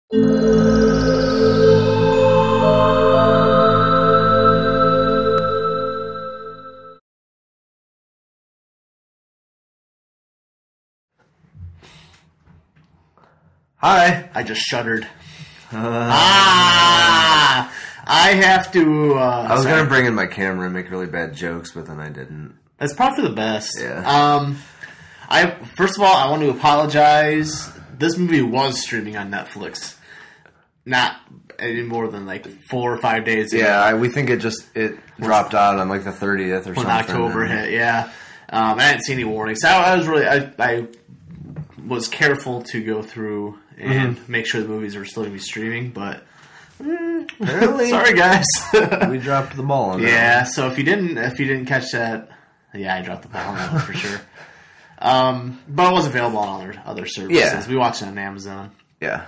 Hi. I just shuddered. I have to... I was going to bring in my camera and make really bad jokes, but then I didn't. That's probably for the best. Yeah. First of all, I want to apologize. This movie was streaming on Netflix. Not any more than like 4 or 5 days ago. Yeah, we think it dropped out on like the 30th or something. When October hit, yeah. I didn't see any warnings. I was careful to go through and make sure the movies were still going to be streaming, but sorry guys. We dropped the ball on that. Yeah, so if you didn't catch that, yeah, I dropped the ball on that one for sure. But it was available on other services. Yeah. We watched it on Amazon. Yeah.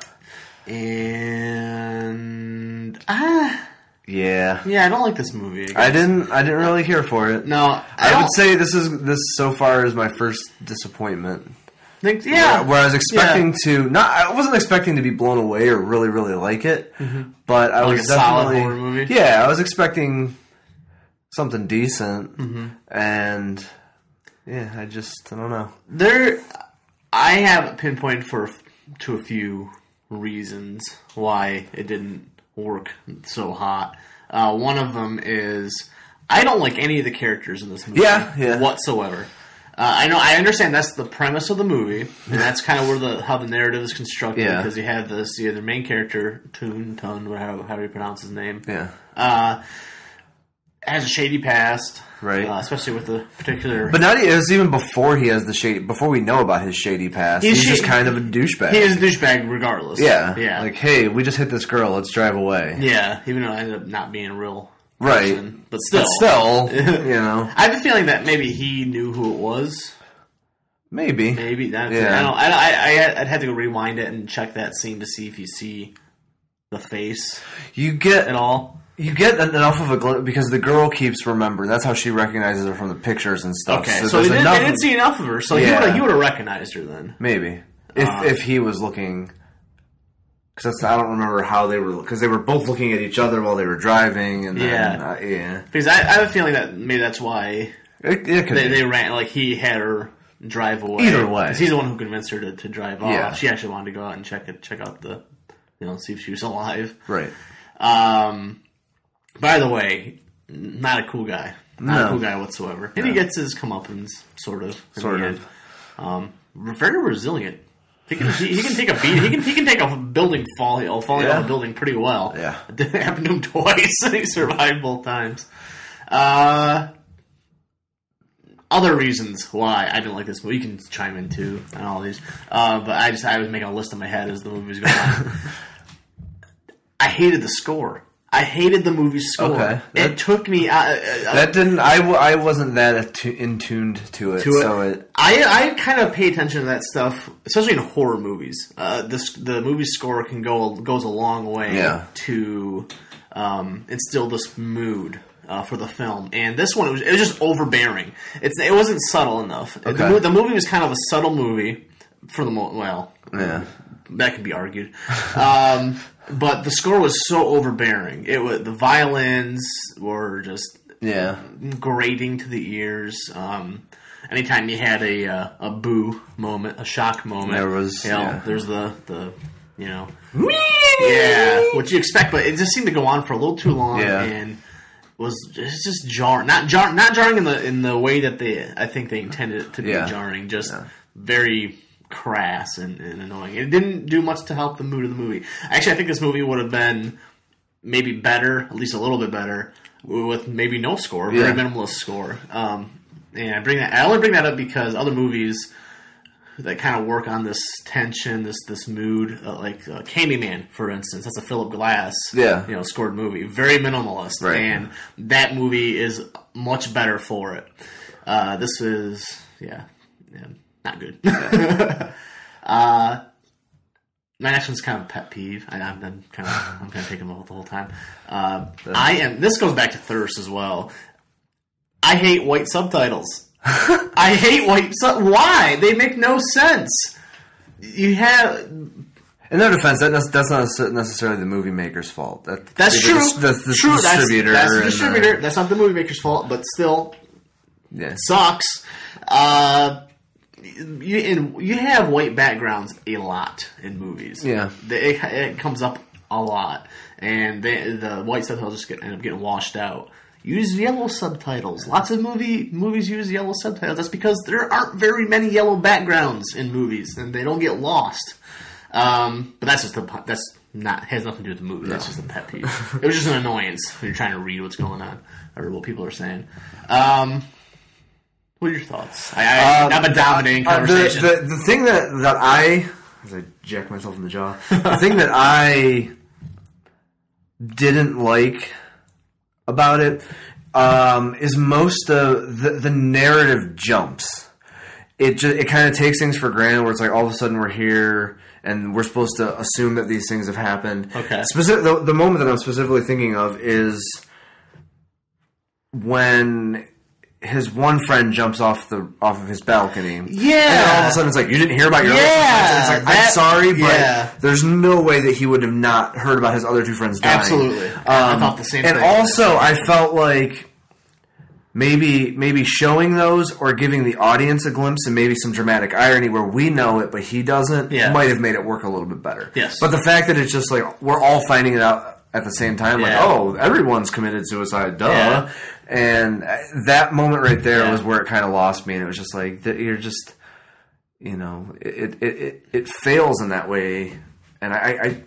And yeah, I don't like this movie. I didn't really care for it. No, I would say this so far is my first disappointment. Where I was expecting I wasn't expecting to be blown away or really, really like it, but I was definitely solid horror movie. Yeah, I was expecting something decent, and yeah, I don't know. I have pinpointed to a few reasons why it didn't work so hot. One of them is I don't like any of the characters in this movie whatsoever. I understand that's the premise of the movie, and that's kind of where how the narrative is constructed, because you have the main character, Tun, however you pronounce his name, has a shady past, right? Especially with the particular... But it was even before he has before we know about his shady past, he's just kind of a douchebag. He is a douchebag regardless. Yeah. Like, hey, we just hit this girl, let's drive away. Yeah, even though it ended up not being a real... Right, person, but still, you know, I have a feeling that maybe he knew who it was. Maybe. I'd have to go rewind it and check that scene to see if you see the face. You get at all. You get enough of a glimpse because the girl keeps remembering. That's how she recognizes her from the pictures and stuff. Okay, so they didn't see enough of her. So he would have recognized her then. Maybe if he was looking. Because I don't remember how they were... Because they were both looking at each other while they were driving. And then, Because I have a feeling that maybe that's why they ran... Like, he had her drive away. Either way. Because he's the one who convinced her to drive off. Yeah. She actually wanted to go out and check out the... see if she was alive. Right. By the way, not a cool guy. Not a cool guy whatsoever. And he gets his comeuppance, sort of. Very resilient. He can take a beat. He can take a building falling off a building pretty well. Yeah, it happened to him twice, and he survived both times. Other reasons why I didn't like this movie. You can chime in too on all these. But I was making a list in my head as the movie was going on. I hated the score. I hated the movie's score. Okay. It took me... I wasn't that in tuned to it. I kind of pay attention to that stuff, especially in horror movies. The movie score goes a long way to instill this mood for the film. And this one, it was just overbearing. It wasn't subtle enough. Okay. The movie was kind of a subtle movie for the that can be argued. But the score was so overbearing. The violins were just grating to the ears. Anytime you had a boo moment, a shock moment, there's the what you expect, but it just seemed to go on for a little too long and it's just jarring. Not jarring in the way that I think they intended it to be jarring. Just very crass and annoying. It didn't do much to help the mood of the movie. Actually, I think this movie would have been maybe better, at least a little bit better, with maybe no score, very minimalist score. And I only bring that up because other movies that kind of work on this tension, this mood, like Candyman, for instance. That's a Philip Glass, scored movie, very minimalist, and that movie is much better for it. This is, not good. My next one's kind of a pet peeve. I'm kind of taking them the whole time. This goes back to thirst as well. I hate white subtitles. I hate white. Why? They make no sense. You have In their defense, that's not necessarily the movie maker's fault. That's true. The distributor. That's the distributor. That's not the movie maker's fault, but still, it sucks. You have white backgrounds a lot in movies. Yeah. It comes up a lot. And the white subtitles just end up getting washed out. Use yellow subtitles. Lots of movies use yellow subtitles. That's because there aren't very many yellow backgrounds in movies, and they don't get lost. But has nothing to do with the movie. No. That's just a pet peeve. It was just an annoyance when you're trying to read what's going on or what people are saying. What are your thoughts? I'm a dominating conversation. The thing that I, as I jack myself in the jaw, the thing that I didn't like about it is most of the narrative jumps. It kind of takes things for granted, where it's like all of a sudden we're here and we're supposed to assume that these things have happened. Okay. The moment that I'm specifically thinking of is when his one friend jumps off of his balcony. Yeah. And all of a sudden it's like, you didn't hear about your other friends. It's like, I'm sorry, but there's no way that he would have not heard about his other two friends dying. Absolutely. I thought the same thing. And also, I felt like maybe showing those or giving the audience a glimpse and maybe some dramatic irony where we know it but he doesn't might have made it work a little bit better. Yes. But the fact that it's just like, we're all finding it out at the same time, like, oh, everyone's committed suicide, duh. Yeah. And that moment right there was where it kind of lost me, and it was just like, you're just, it fails in that way, and I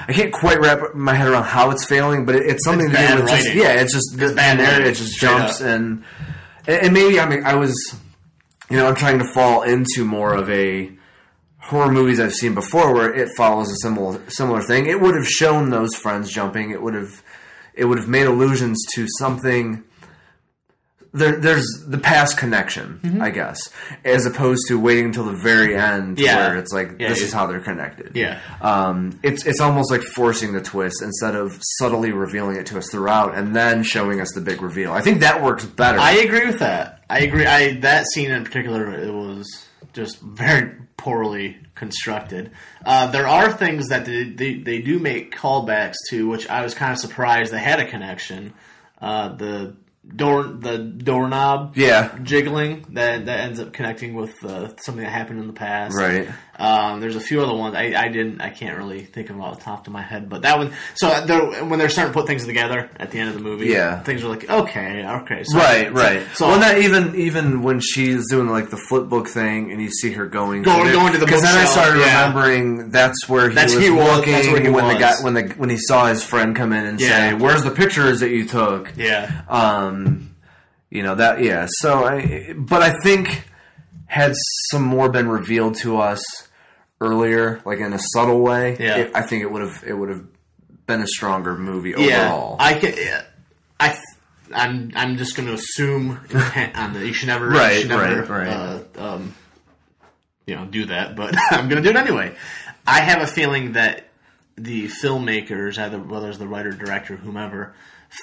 can't quite wrap my head around how it's failing, but it's something to do with just, it's just this bad area, it just jumps, and maybe, I was, I'm trying to fall into more of a horror movies I've seen before where it follows a similar thing. It would have shown those friends jumping. It would have made allusions to something. There's the past connection, I guess, as opposed to waiting until the very end where it's like, this is how they're connected. Yeah. It's almost like forcing the twist instead of subtly revealing it to us throughout and then showing us the big reveal. I think that works better. I agree with that. I agree. That scene in particular, it was just very poorly constructed. There are things that they do make callbacks to, which I was kind of surprised they had a connection. The doorknob jiggling that ends up connecting with something that happened in the past. Right. There's a few other ones I can't really think of them off the top of my head, but that one. So when they're starting to put things together at the end of the movie, things are like okay. So right. So well, not even when she's doing like the flip book thing, and you see her going to the bookshelf. Because then I started remembering that's where he was looking when he saw his friend come in and say, "Where's the pictures that you took?" Yeah. So but I think had some more been revealed to us earlier, like in a subtle way, I think it would have been a stronger movie overall. I'm just going to assume intent on that. You should never, do that, but I'm going to do it anyway. I have a feeling that the filmmakers, whether it's the writer, director, whomever,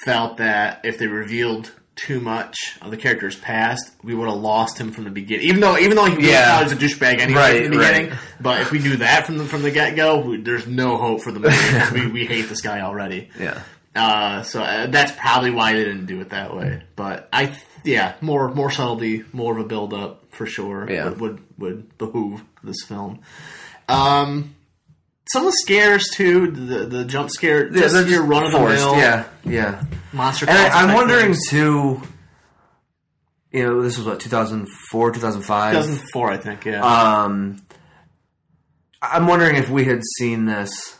felt that if they revealed too much of the character's past, we would have lost him from the beginning. Even though he was a douchebag anyway from the beginning. But if we do that from the get-go, there's no hope for the movie because we hate this guy already. Yeah. So that's probably why they didn't do it that way. But more subtlety, more of a build-up for sure. Yeah. Would behoove this film. Some of the scares too, the jump scare, just your run of the mill, monster. And I'm wondering too. This was what 2004, 2005, 2004, I think. Yeah. I'm wondering if we had seen this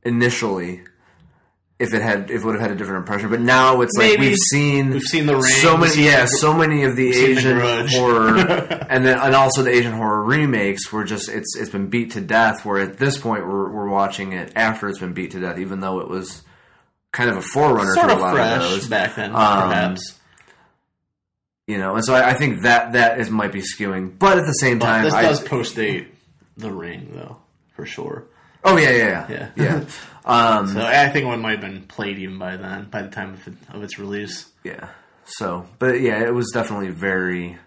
initially, if it would have had a different impression. But now it's like we've seen the Ring, so many of the Asian horror, and also the Asian horror remakes were just it's been beat to death. Where at this point we're watching it after it's been beat to death, even though it was kind of a forerunner to a lot of those back then, perhaps. And so I think that might be skewing, but at the same time, this does post-date the Ring though, for sure. Oh yeah. So I think one might have been played even by then, by the time of its release. Yeah. So, but yeah, it was definitely very.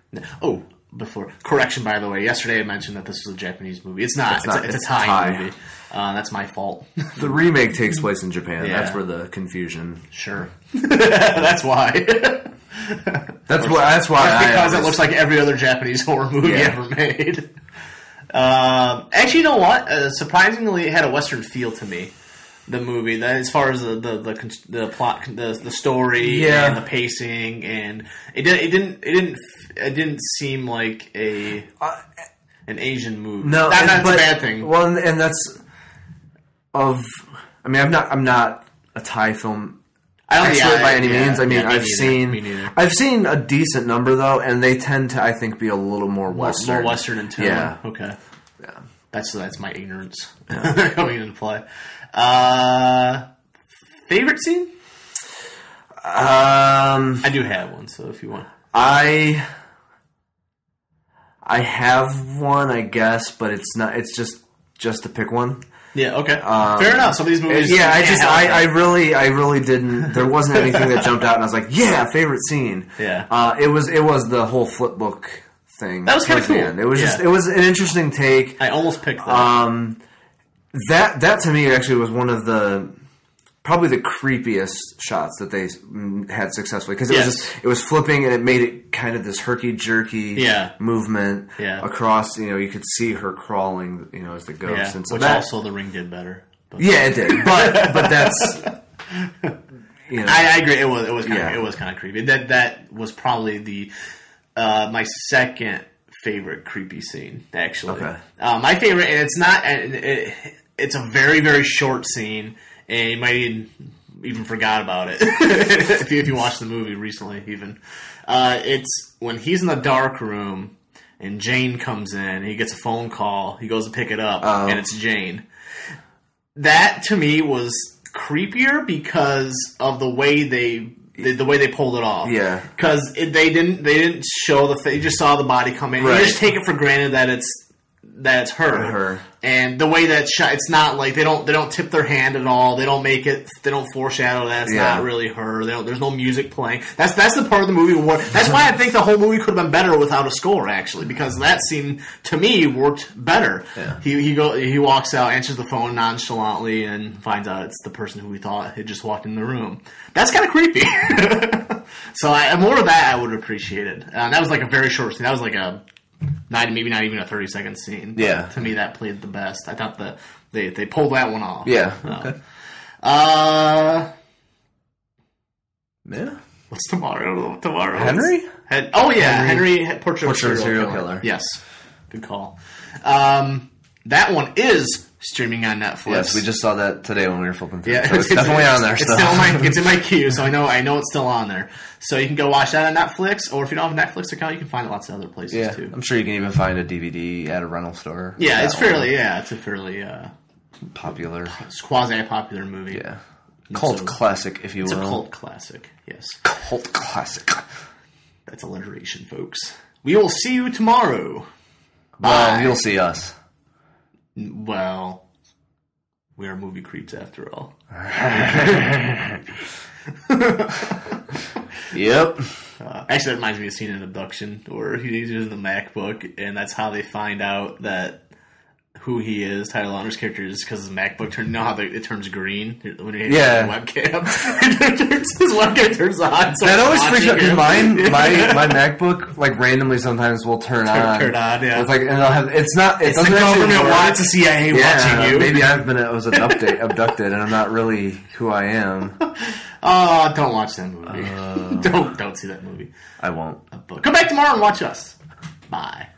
Oh, before. Correction, by the way. Yesterday I mentioned that this was a Japanese movie. It's not. It's a Thai movie. That's my fault. The remake takes place in Japan. Yeah. That's where the confusion. Sure. That's why. That's why. Because it looks like every other Japanese horror movie ever made. Actually, you know what? Surprisingly, it had a Western feel to me. The movie, as far as the plot, the story, and the pacing, and it didn't seem like an Asian movie. No, that's a bad thing. Well, and that's I'm not a Thai film expert by any means. I mean, I've seen a decent number though, and they tend to, I think, be a little more Western. More Western in tone. Yeah. Okay. Yeah. That's my ignorance coming into play. Favorite scene? I do have one, so if you want. I have one, I guess, but it's not. It's just to pick one. Yeah. Okay. Fair enough. Some of these movies. Yeah. I really didn't. There wasn't anything that jumped out, and I was like, yeah, favorite scene. Yeah. It was the whole flip book thing. That was kind of cool. It was it was an interesting take. I almost picked that. That to me actually was one of probably the creepiest shots that they had successfully, because it was flipping and it made it kind of this herky jerky movement across. You could see her crawling, as the ghost, and so which also The Ring did better. But. Yeah, it did, but that's I agree. It was kind of creepy. That was probably my second favorite creepy scene, actually. Okay. My favorite, and it's not. It's a very, very short scene, and you might even forgot about it if you watched the movie recently. Even it's when he's in the dark room, and Jane comes in. He gets a phone call. He goes to pick it up, and it's Jane. That to me was creepier because of the way they pulled it off. Yeah, because they didn't show they just saw the body come in. Right. You just take it for granted that it's her. And the way that shot, it's not like they don't tip their hand at all. They don't foreshadow that it's not really her. There's no music playing. That's the part of the movie where, that's why I think the whole movie could have been better without a score, actually, because that scene to me worked better. Yeah. He walks out, answers the phone nonchalantly, and finds out it's the person who he thought had just walked in the room. That's kind of creepy. So more of that I would have appreciated. That was like a very short scene. That was like maybe not even a 30-second scene. Yeah. To me, that played the best. I thought they pulled that one off. Yeah. Okay. Yeah. What's tomorrow? Henry? Henry Portrait of a Serial Killer. Yes. Good call. That one is streaming on Netflix. Yes, we just saw that today when we were flipping through. Yeah, so it's definitely on there. It's in my queue, so I know it's still on there. So you can go watch that on Netflix, or if you don't have a Netflix account, you can find it lots of other places too. I'm sure you can even find a DVD at a rental store. Yeah, it's a fairly popular, quasi-popular movie. Yeah, cult classic, if you will. It's a cult classic. Yes, cult classic. That's alliteration, folks. We will see you tomorrow. Bye. Well, you'll see us. Well, we are movie creeps after all. Yep. Actually, that reminds me of a scene in Abduction where he's using the MacBook, and that's how they find out that who he is, Tyler Lautner's character, is because his MacBook it turns green when he hits the webcam. His webcam turns on. So that always freaks out. My MacBook randomly sometimes will turn on. Turn on, yeah. It's like, and they'll have. It's not. It's the government wants the CIA watching you. Maybe I was abducted, and I'm not really who I am. Don't watch that movie. Don't see that movie. I won't. Come back tomorrow and watch us. Bye.